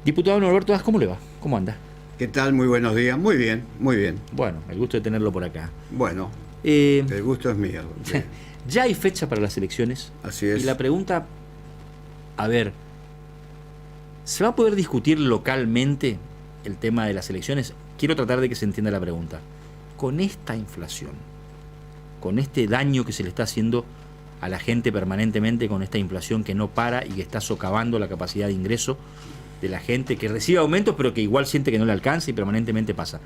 Diputado Norberto Das, ¿cómo le va? ¿Cómo anda? ¿Qué tal? Muy buenos días. Muy bien, muy bien. Bueno, el gusto de tenerlo por acá. Bueno, Eh, el gusto es mío. Sí. Ya hay fecha para las elecciones. Así es. Y la pregunta, a ver, ¿se va a poder discutir localmente el tema de las elecciones? Quiero tratar de que se entienda la pregunta. Con esta inflación, con este daño que se le está haciendo a la gente permanentemente, con esta inflación que no para y que está socavando la capacidad de ingreso de la gente, que recibe aumentos pero que igual siente que no le alcanza y permanentemente pasa,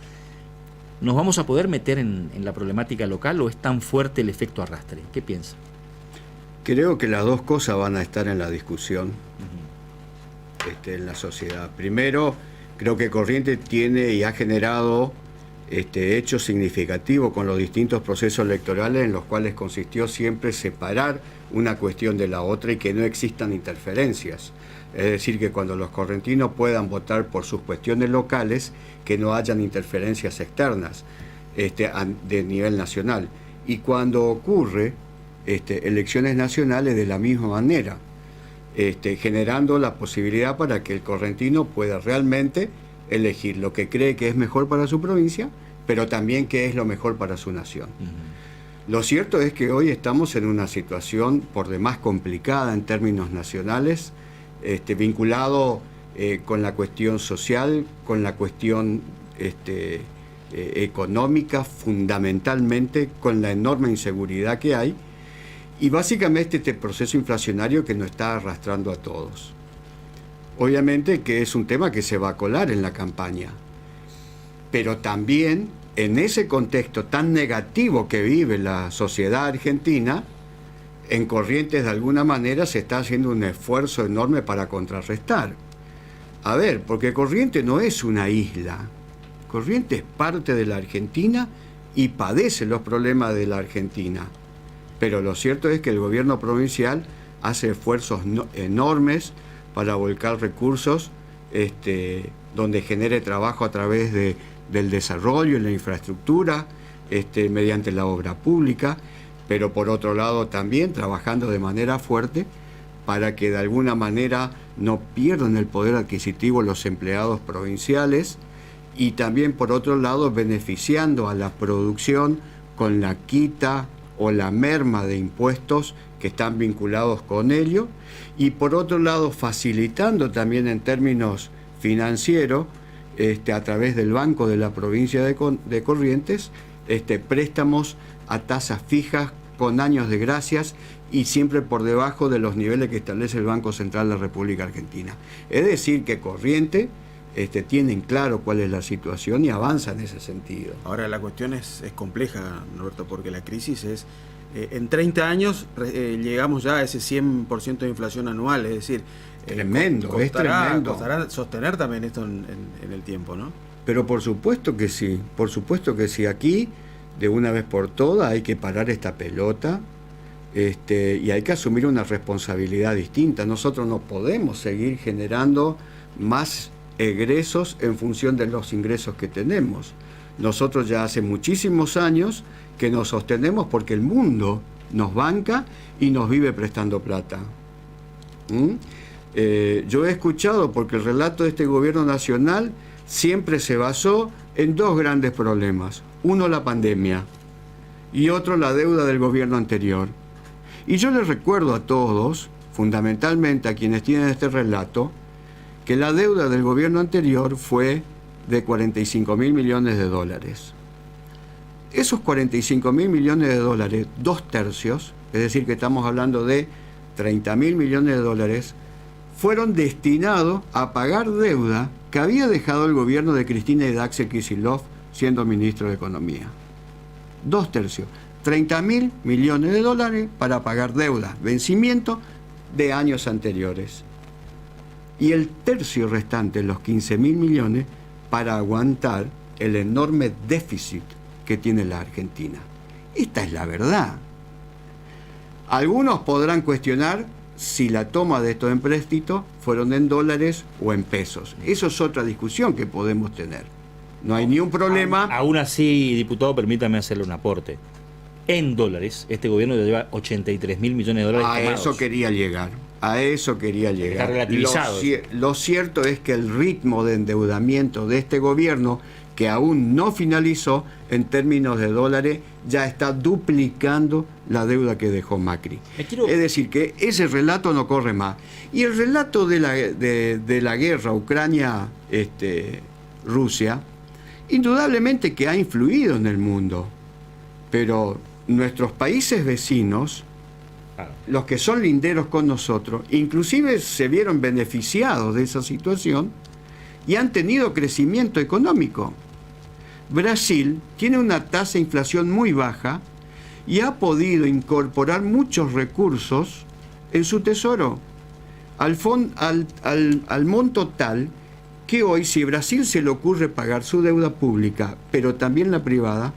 ¿nos vamos a poder meter en la problemática local o es tan fuerte el efecto arrastre? ¿Qué piensa? Creo que las dos cosas van a estar en la discusión en la sociedad. Primero, creo que Corrientes tiene y ha generado hechos significativos con los distintos procesos electorales en los cuales consistió siempre separar una cuestión de la otra y que no existan interferencias. Es decir, que cuando los correntinos puedan votar por sus cuestiones locales, que no hayan interferencias externas de nivel nacional. Y cuando ocurre elecciones nacionales de la misma manera, generando la posibilidad para que el correntino pueda realmente elegir lo que cree que es mejor para su provincia, pero también qué es lo mejor para su nación. Lo cierto es que hoy estamos en una situación por demás complicada en términos nacionales, vinculado con la cuestión social, con la cuestión económica, fundamentalmente con la enorme inseguridad que hay, y básicamente este proceso inflacionario que nos está arrastrando a todos. Obviamente que es un tema que se va a colar en la campaña, pero también en ese contexto tan negativo que vive la sociedad argentina, en Corrientes de alguna manera se está haciendo un esfuerzo enorme para contrarrestar. A ver, porque Corrientes no es una isla, Corrientes es parte de la Argentina y padece los problemas de la Argentina. Pero lo cierto es que el gobierno provincial hace esfuerzos enormes para volcar recursos donde genere trabajo a través del desarrollo y la infraestructura, mediante la obra pública, pero por otro lado también trabajando de manera fuerte para que de alguna manera no pierdan el poder adquisitivo los empleados provinciales y también por otro lado beneficiando a la producción con la quita o la merma de impuestos que están vinculados con ello, y por otro lado facilitando también en términos financieros, a través del Banco de la Provincia de Corrientes, préstamos a tasas fijas con años de gracias y siempre por debajo de los niveles que establece el Banco Central de la República Argentina. Es decir, que Corrientes tienen claro cuál es la situación y avanza en ese sentido. Ahora la cuestión es compleja, Norberto, porque la crisis es... en 30 años llegamos ya a ese 100% de inflación anual, es decir... Tremendo, es tremendo. Costará sostener también esto en el tiempo, ¿no? Pero por supuesto que sí, por supuesto que sí. Aquí, de una vez por todas, hay que parar esta pelota y hay que asumir una responsabilidad distinta. Nosotros no podemos seguir generando más egresos en función de los ingresos que tenemos. Nosotros ya hace muchísimos años que nos sostenemos porque el mundo nos banca y nos vive prestando plata. Yo he escuchado, porque el relato de este gobierno nacional siempre se basó en dos grandes problemas. Uno, la pandemia, y otro, la deuda del gobierno anterior. Y yo les recuerdo a todos, fundamentalmente a quienes tienen este relato, que la deuda del gobierno anterior fue de 45.000 millones de dólares. Esos 45.000 millones de dólares, 2/3, es decir, que estamos hablando de 30.000 millones de dólares, fueron destinados a pagar deuda que había dejado el gobierno de Cristina y de Axel Kicillof siendo ministro de Economía. 2/3, 30.000 millones de dólares para pagar deuda, vencimiento de años anteriores. Y el tercio restante, los 15.000 millones, para aguantar el enorme déficit que tiene la Argentina. Esta es la verdad. Algunos podrán cuestionar si la toma de estos empréstitos fueron en dólares o en pesos. Eso es otra discusión que podemos tener. No hay ni un problema. Aún así, diputado, permítame hacerle un aporte. En dólares, este gobierno lleva 83.000 millones de dólares. A tomados. eso quería llegar. A eso quería Está llegar. relativizado. Lo cierto es que el ritmo de endeudamiento de este gobierno, que aún no finalizó en términos de dólares, ya está duplicando la deuda que dejó Macri. Es decir, que ese relato no corre más. Y el relato de la guerra Ucrania-Rusia, indudablemente que ha influido en el mundo, pero nuestros países vecinos, los que son linderos con nosotros, inclusive se vieron beneficiados de esa situación y han tenido crecimiento económico. Brasil tiene una tasa de inflación muy baja y ha podido incorporar muchos recursos en su tesoro, al monto tal que hoy, si Brasil se le ocurre pagar su deuda pública, pero también la privada,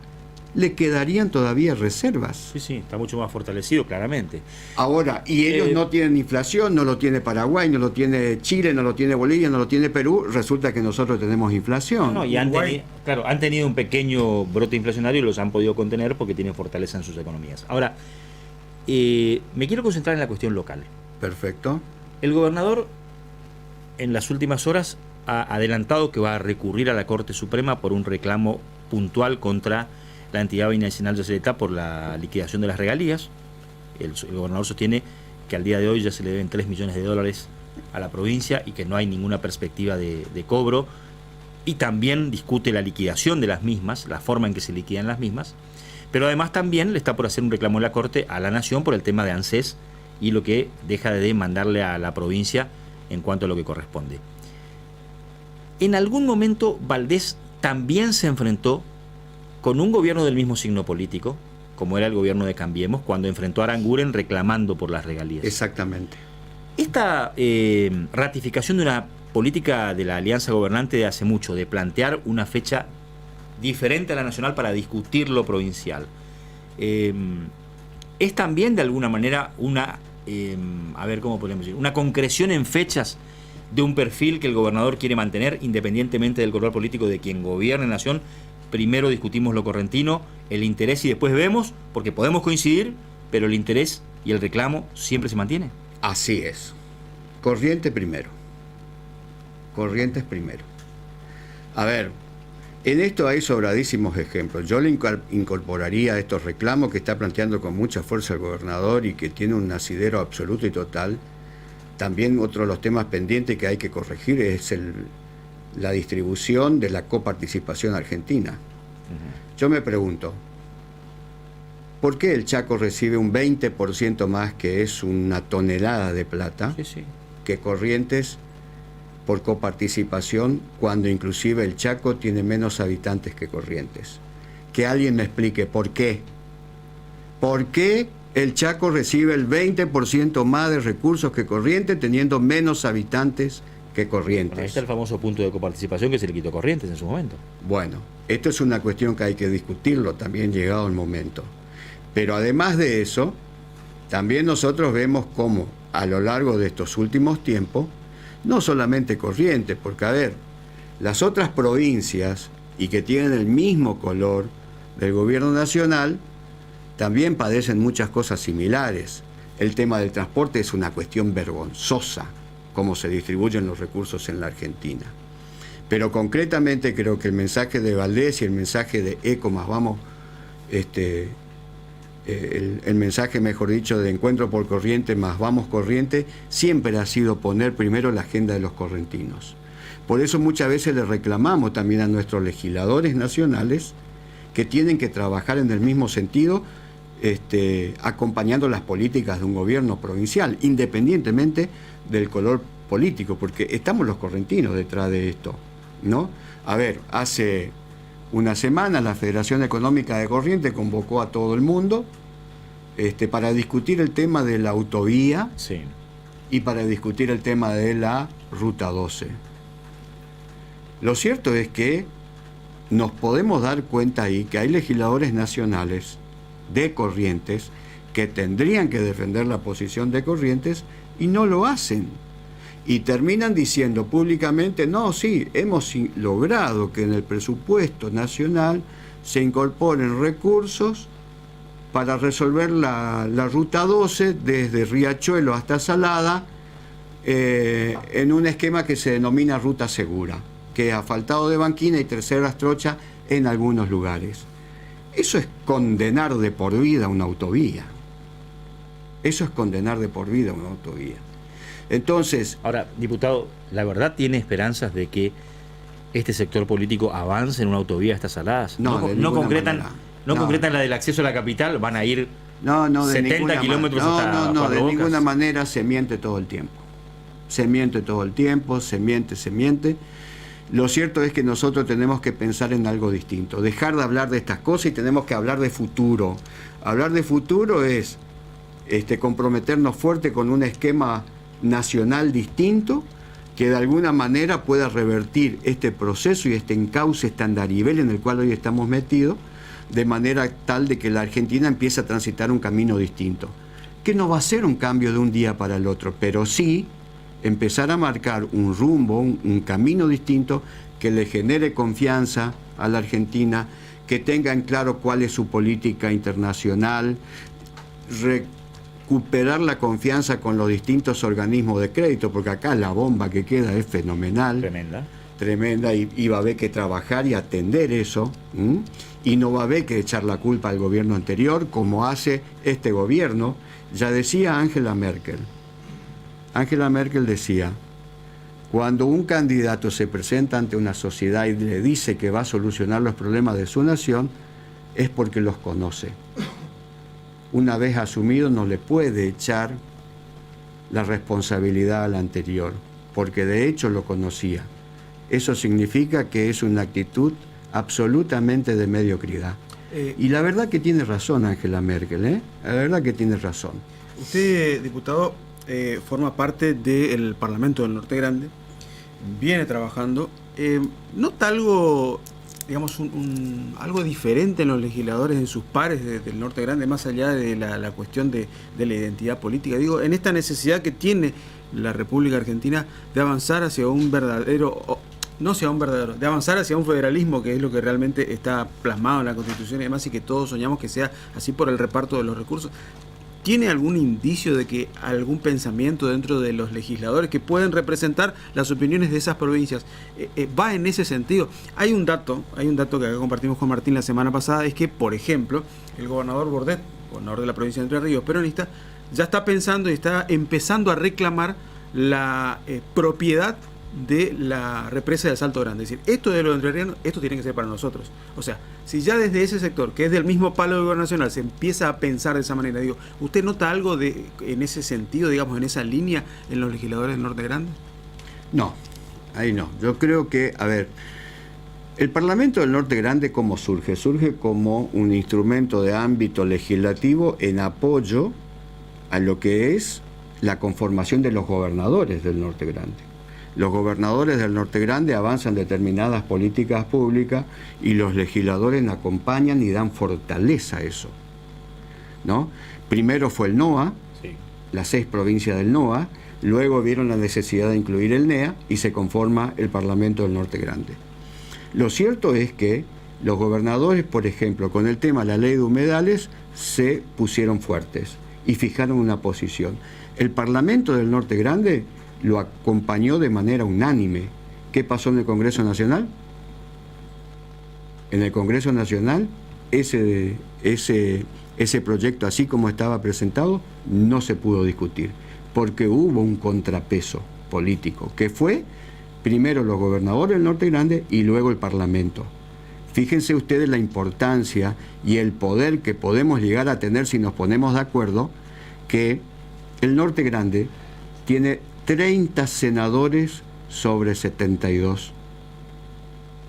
le quedarían todavía reservas. Sí, sí, está mucho más fortalecido, claramente. Ahora, y ellos no tienen inflación, no lo tiene Paraguay, no lo tiene Chile, no lo tiene Bolivia, no lo tiene Perú, resulta que nosotros tenemos inflación. No, y han tenido un pequeño brote inflacionario y los han podido contener porque tienen fortaleza en sus economías. Ahora, me quiero concentrar en la cuestión local. Perfecto. El gobernador, en las últimas horas, ha adelantado que va a recurrir a la Corte Suprema por un reclamo puntual contra la entidad binacional Yacyretá por la liquidación de las regalías. El gobernador sostiene que al día de hoy ya se le deben $3 millones a la provincia y que no hay ninguna perspectiva de cobro, y también discute la liquidación de las mismas, la forma en que se liquidan las mismas, pero además también le está por hacer un reclamo en la Corte a la Nación por el tema de ANSES y lo que deja de demandarle a la provincia en cuanto a lo que corresponde. En algún momento Valdés también se enfrentó con un gobierno del mismo signo político, como era el gobierno de Cambiemos, cuando enfrentó a Aranguren reclamando por las regalías. Exactamente. Esta ratificación de una política de la alianza gobernante de hace mucho, de plantear una fecha diferente a la nacional para discutir lo provincial, es también de alguna manera una, ¿cómo podemos decir? Una concreción en fechas de un perfil que el gobernador quiere mantener independientemente del color político de quien gobierne la nación. Primero discutimos lo correntino, el interés, y después vemos, porque podemos coincidir, pero el interés y el reclamo siempre se mantiene. Así es. Corrientes primero. Corrientes primero. A ver, en esto hay sobradísimos ejemplos. Yo le incorporaría a estos reclamos que está planteando con mucha fuerza el gobernador y que tiene un asidero absoluto y total. También otro de los temas pendientes que hay que corregir es la distribución de la coparticipación argentina. Yo me pregunto, ¿por qué el Chaco recibe un 20% más, que es una tonelada de plata, que Corrientes por coparticipación, cuando inclusive el Chaco tiene menos habitantes que Corrientes? Que alguien me explique por qué. ¿Por qué el Chaco recibe el 20% más de recursos que Corrientes, teniendo menos habitantes que Corrientes? Bueno, ahí está el famoso punto de coparticipación que se le quitó a Corrientes en su momento. Bueno, esto es una cuestión que hay que discutirlo también llegado el momento. Pero además de eso, también nosotros vemos cómo a lo largo de estos últimos tiempos, no solamente Corrientes, porque a ver, las otras provincias y que tienen el mismo color del gobierno nacional, también padecen muchas cosas similares. El tema del transporte es una cuestión vergonzosa, cómo se distribuyen los recursos en la Argentina. Pero concretamente creo que el mensaje de Valdés y el mensaje de ECO más vamos, el mensaje, mejor dicho, de Encuentro por Corrientes más Vamos Corrientes, siempre ha sido poner primero la agenda de los correntinos. Por eso muchas veces le reclamamos también a nuestros legisladores nacionales que tienen que trabajar en el mismo sentido, acompañando las políticas de un gobierno provincial, independientemente del color político, porque estamos los correntinos detrás de esto, ¿no? A ver, hace una semana la Federación Económica de Corrientes convocó a todo el mundo para discutir el tema de la autovía y para discutir el tema de la Ruta 12. Lo cierto es que nos podemos dar cuenta ahí que hay legisladores nacionales de Corrientes que tendrían que defender la posición de Corrientes y no lo hacen. Y terminan diciendo públicamente, no, sí, hemos logrado que en el presupuesto nacional se incorporen recursos para resolver la Ruta 12 desde Riachuelo hasta Salada en un esquema que se denomina ruta segura, que es asfaltado de banquina y terceras trochas en algunos lugares. Eso es condenar de por vida una autovía. Eso es condenar de por vida una autovía. Entonces... Ahora, diputado, ¿la verdad tiene esperanzas de que este sector político avance en una autovía a estas aladas? No concretan, manera. no concretan la del acceso a la capital, van a ir de 70 kilómetros hasta de Bocas. ninguna manera. Se miente todo el tiempo. Se miente todo el tiempo, se miente. Lo cierto es que nosotros tenemos que pensar en algo distinto, dejar de hablar de estas cosas y tenemos que hablar de futuro. Hablar de futuro es comprometernos fuerte con un esquema nacional distinto que de alguna manera pueda revertir este proceso y este encauce, este andarivel en el cual hoy estamos metidos, de manera tal de que la Argentina empiece a transitar un camino distinto, que no va a ser un cambio de un día para el otro, pero sí empezar a marcar un rumbo, un camino distinto que le genere confianza a la Argentina, que tenga en claro cuál es su política internacional, recuperar la confianza con los distintos organismos de crédito, porque acá la bomba que queda es fenomenal. Tremenda, y va a haber que trabajar y atender eso, y no va a haber que echar la culpa al gobierno anterior, como hace este gobierno. Ya decía Angela Merkel. Angela Merkel decía, cuando un candidato se presenta ante una sociedad y le dice que va a solucionar los problemas de su nación, es porque los conoce. Una vez asumido, no le puede echar la responsabilidad al anterior, porque de hecho lo conocía. Eso significa que es una actitud absolutamente de mediocridad. Y la verdad que tiene razón Angela Merkel, La verdad que tiene razón. Usted, diputado, forma parte del Parlamento del Norte Grande, viene trabajando. ¿Nota algo, digamos, algo diferente en los legisladores, en sus pares del Norte Grande, más allá de la cuestión de la identidad política? Digo, en esta necesidad que tiene la República Argentina de avanzar hacia un verdadero... de avanzar hacia un federalismo, que es lo que realmente está plasmado en la Constitución y demás, y que todos soñamos que sea así por el reparto de los recursos. ¿Tiene algún indicio de que algún pensamiento dentro de los legisladores que pueden representar las opiniones de esas provincias va en ese sentido? Hay un dato que acá compartimos con Martín la semana pasada, es que, por ejemplo, el gobernador Bordet, gobernador de la provincia de Entre Ríos, peronista, ya está pensando y está empezando a reclamar la propiedad de la represa de Salto Grande. Es decir, esto de los entrerrianos, esto tiene que ser para nosotros. O sea, si ya desde ese sector, que es del mismo palo del gobierno nacional, se empieza a pensar de esa manera, digo, ¿usted nota algo en ese sentido, digamos, en esa línea, en los legisladores del Norte Grande? No, ahí no. Yo creo que, el Parlamento del Norte Grande, ¿cómo surge? Surge como un instrumento de ámbito legislativo en apoyo a lo que es la conformación de los gobernadores del Norte Grande. Los gobernadores del Norte Grande avanzan determinadas políticas públicas y los legisladores acompañan y dan fortaleza a eso, ¿no? Primero fue el NOA, sí, las 6 provincias del NOA, luego vieron la necesidad de incluir el NEA y se conforma el Parlamento del Norte Grande. Lo cierto es que los gobernadores, por ejemplo, con el tema de la ley de humedales, se pusieron fuertes y fijaron una posición. El Parlamento del Norte Grande lo acompañó de manera unánime. ¿Qué pasó en el Congreso Nacional? En el Congreso Nacional, ese proyecto, así como estaba presentado, no se pudo discutir, porque hubo un contrapeso político, que fue primero los gobernadores del Norte Grande y luego el Parlamento. Fíjense ustedes la importancia y el poder que podemos llegar a tener si nos ponemos de acuerdo, que el Norte Grande tiene 30 senadores sobre 72.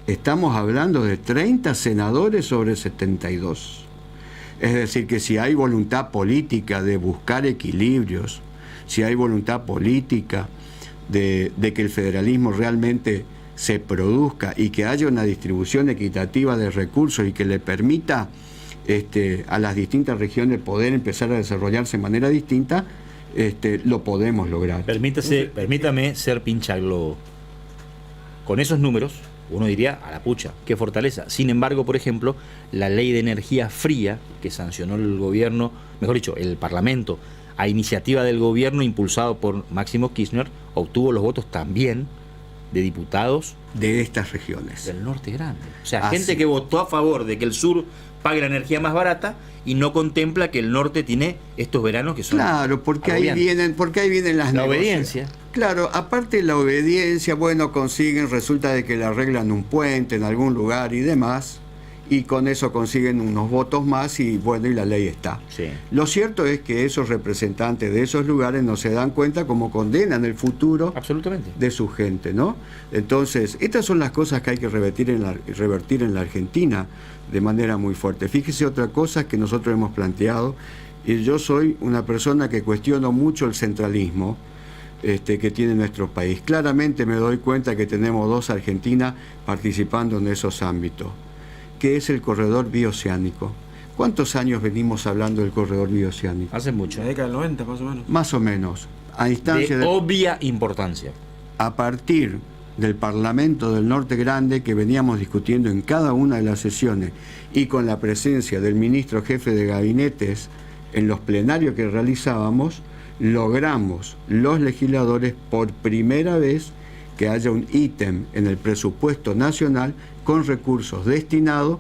Estamos hablando de 30 senadores sobre 72. Es decir, que si hay voluntad política de buscar equilibrios, si hay voluntad política de que el federalismo realmente se produzca y que haya una distribución equitativa de recursos y que le permita a las distintas regiones poder empezar a desarrollarse de manera distinta, lo podemos lograr. Permítame ser pincha globo. Con esos números, uno diría, a la pucha, qué fortaleza. Sin embargo, por ejemplo, la ley de energía fría que sancionó el gobierno, mejor dicho, el Parlamento, a iniciativa del gobierno impulsado por Máximo Kirchner, obtuvo los votos también de diputados de estas regiones. del norte grande. O sea, Así. gente que votó a favor de que el sur pague la energía más barata y no contempla que el norte tiene estos veranos que son Claro, porque ahí agobiantes. vienen las La negociaciones. obediencia. Claro, aparte de la obediencia, bueno, consiguen, resulta de que le arreglan un puente en algún lugar y demás, y con eso consiguen unos votos más y bueno, y la ley está. Sí. Lo cierto es que esos representantes de esos lugares no se dan cuenta cómo condenan el futuro Absolutamente. de su gente, ¿no? Entonces, estas son las cosas que hay que revertir en la Argentina de manera muy fuerte. Fíjese otra cosa que nosotros hemos planteado, y yo soy una persona que cuestiono mucho el centralismo que tiene nuestro país. Claramente me doy cuenta que tenemos dos Argentinas participando en esos ámbitos, que es el corredor bioceánico. ¿Cuántos años venimos hablando del corredor bioceánico? Hace mucho. La década del 90, más o menos. Más o menos, a instancia De obvia importancia. a partir del Parlamento del Norte Grande, que veníamos discutiendo en cada una de las sesiones, y con la presencia del ministro jefe de gabinetes en los plenarios que realizábamos, logramos los legisladores por primera vez que haya un ítem en el presupuesto nacional con recursos destinados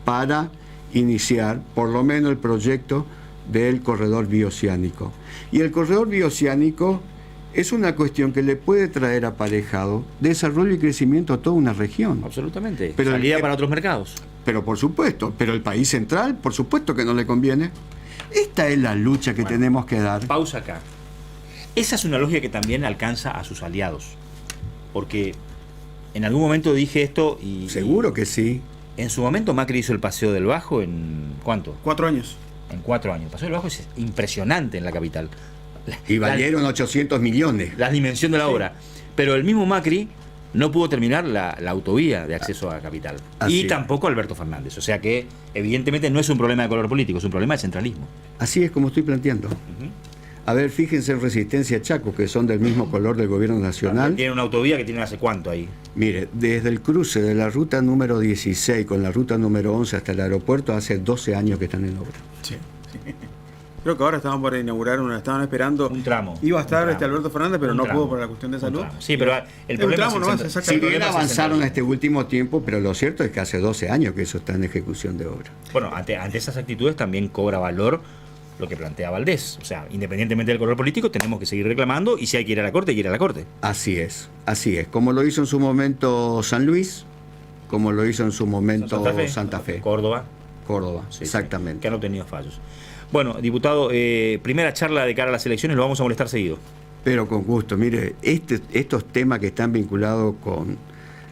para iniciar por lo menos el proyecto del corredor bioceánico. Y el corredor bioceánico es una cuestión que le puede traer aparejado desarrollo y crecimiento a toda una región. Absolutamente. Pero Salida el- para otros mercados. Pero por supuesto, pero el país central, por supuesto que no le conviene. Esta es la lucha que tenemos que dar. Pausa acá. Esa es una lógica que también alcanza a sus aliados. Porque en algún momento dije esto y... Seguro que sí. En su momento Macri hizo el Paseo del Bajo en... ¿cuánto? 4 años. En 4 años. El Paseo del Bajo es impresionante en la capital. Y valieron 800 millones. La dimensión de la obra. Pero el mismo Macri no pudo terminar la autovía de acceso a la capital. Así Y es. tampoco Alberto Fernández. O sea que evidentemente no es un problema de color político, es un problema de centralismo. Así es como estoy planteando. A ver, fíjense en Resistencia Chaco, que son del mismo color del gobierno nacional. Tiene una autovía que tiene hace cuánto ahí. Mire, desde el cruce de la ruta número 16 con la ruta número 11 hasta el aeropuerto, hace 12 años que están en obra. Sí. Creo que ahora estaban por inaugurar estaban esperando. Un tramo. Iba a estar Un tramo. Alberto Fernández, pero Un no tramo. pudo por la cuestión de Un salud. tramo. Sí, pero el Es un problema tramo es el nomás, centro- exactamente. Si el bien problema es el avanzaron centralismo. este último tiempo, pero lo cierto es que hace 12 años que eso está en ejecución de obra. Bueno, ante esas actitudes también cobra valor lo que plantea Valdés. O sea, independientemente del color político, tenemos que seguir reclamando y si hay que ir a la Corte, hay que ir a la Corte. Así es. Como lo hizo en su momento San Luis, como lo hizo en su momento Santa Fe, Córdoba. Córdoba, Sí, sí, exactamente. que han obtenido fallos. Bueno, diputado, primera charla de cara a las elecciones, lo vamos a molestar seguido. Pero con gusto, mire, estos temas que están vinculados con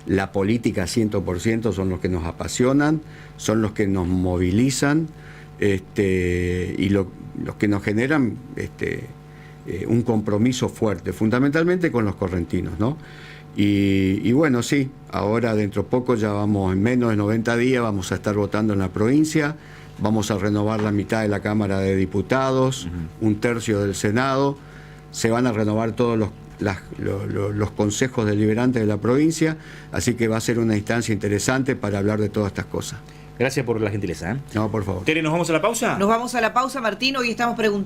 la política 100% son los que nos apasionan, son los que nos movilizan y los que nos generan un compromiso fuerte, fundamentalmente con los correntinos, ¿no? Y bueno, sí, ahora dentro de poco ya vamos, en menos de 90 días vamos a estar votando en la provincia, vamos a renovar la mitad de la Cámara de Diputados, un tercio del Senado, se van a renovar todos los consejos deliberantes de la provincia, así que va a ser una instancia interesante para hablar de todas estas cosas. Gracias por la gentileza. No, por favor. Tere, ¿nos vamos a la pausa? Nos vamos a la pausa, Martín. Hoy estamos preguntando.